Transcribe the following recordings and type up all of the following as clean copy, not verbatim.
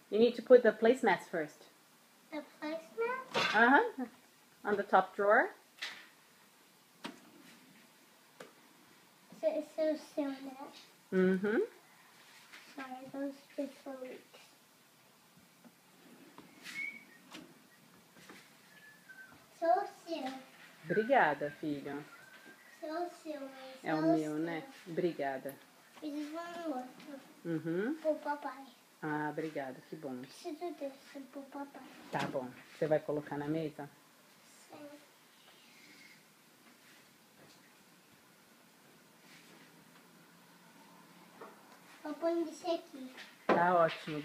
You need to put the placemats first. The placemat? Uh-huh. On the top drawer. So soon that. Mm-hmm. Sorry, those just for weeks. So soon. Obrigada, filho. So soon. É o meu, né? Obrigada. Preciso um outro. Uhum. Pro papai. Ah, obrigada. Que bom. Preciso desse pro papai. Tá bom. Você vai colocar na mesa? Sim. Eu ponho desse aqui. Tá ótimo.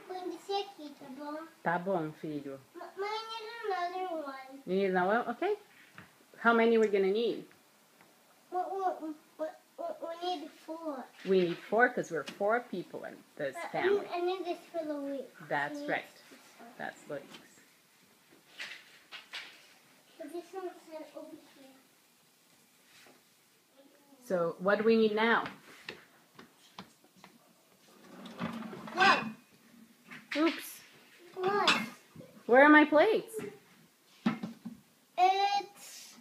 Põe desse aqui, tá bom? Tá bom, filho. Mãe, I need another one. You need another one? Okay. How many we're gonna need? We need 4. We need 4 because we're 4 people in this family. I need this for Louise. That's right. That's Louise. But this one's over here. So what do we need now? What? Oops. What? Where are my plates? It's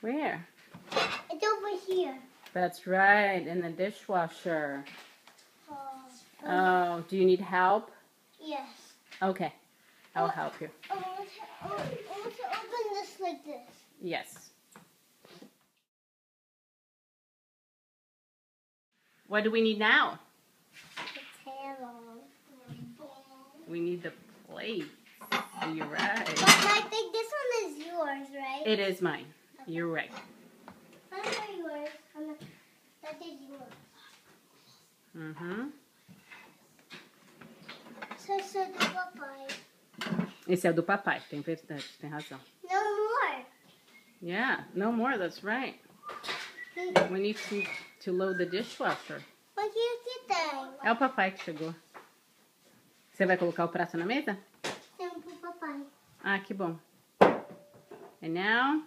Where? over here. That's right, in the dishwasher. Oh, Oh, do you need help? yes. Okay, I'll help you. I want to open this like this. Yes. What do we need now? The tail. We need the plates. You're right. But I think this one is yours, right? It is mine. You're right. That's not yours. That is yours. Mm-hmm. So do papai. Esse é o do papai, tem verdade, tem razão. No more. Yeah, no more, that's right. We need to load the dishwasher. Mas e aqui tem? É o papai que chegou. Você vai colocar o prato na mesa? Tem pro papai. Ah, que bom. And now,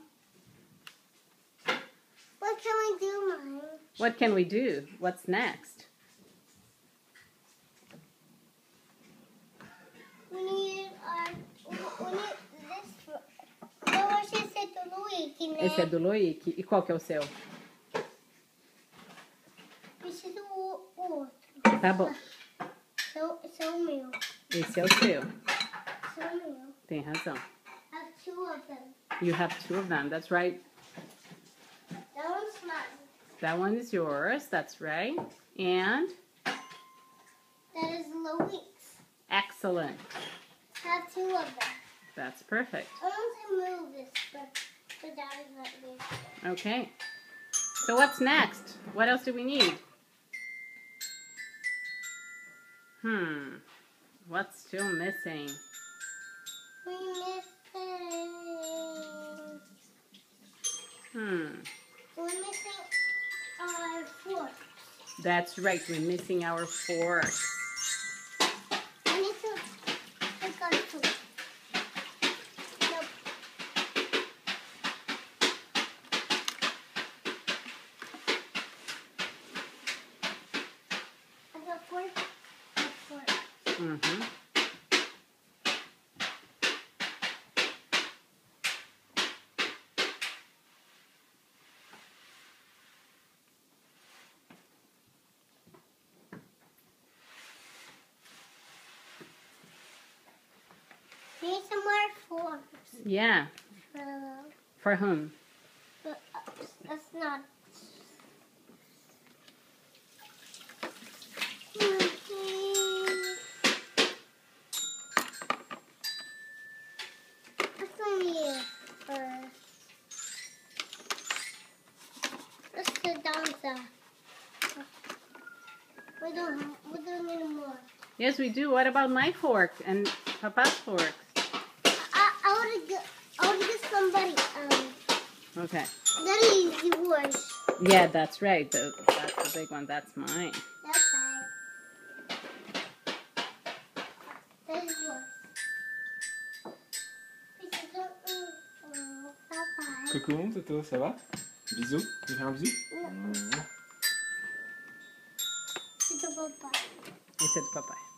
What can we do, Mom? what can we do? What's next? We need this. Eu acho esse é do Luigi, né? Esse é do Loic. E qual que é o seu? Preciso o outro. Tá bom. Esse é o meu. Esse é o seu. Esse é o meu. Tem razão. I have 2 of them. You have 2 of them. That's right. That one's mine. That one is yours. That's right. And That is Louise. excellent. I have 2 of them. That's perfect. I want to move this, but Daddy's not here. Okay. So what's next? What else do we need? What's still missing? We're missing our fork. That's right. We're missing our fork. I need to take our food. Nope. I got fork. I got fork. Mm-hmm. We need some more forks. Yeah. For whom? But that's not. That's on you first. Let's sit down there. We don't need more. Yes, we do. What about my fork and Papa's fork? I would get somebody else. Okay. That is yours. Yeah, that's right. That's the big one. That's mine. That's right. That is yours. Bye-bye. Coucou Toto, ça va? Bisous, tu fais un bisou? C'est ton papa. Esse said Popeye.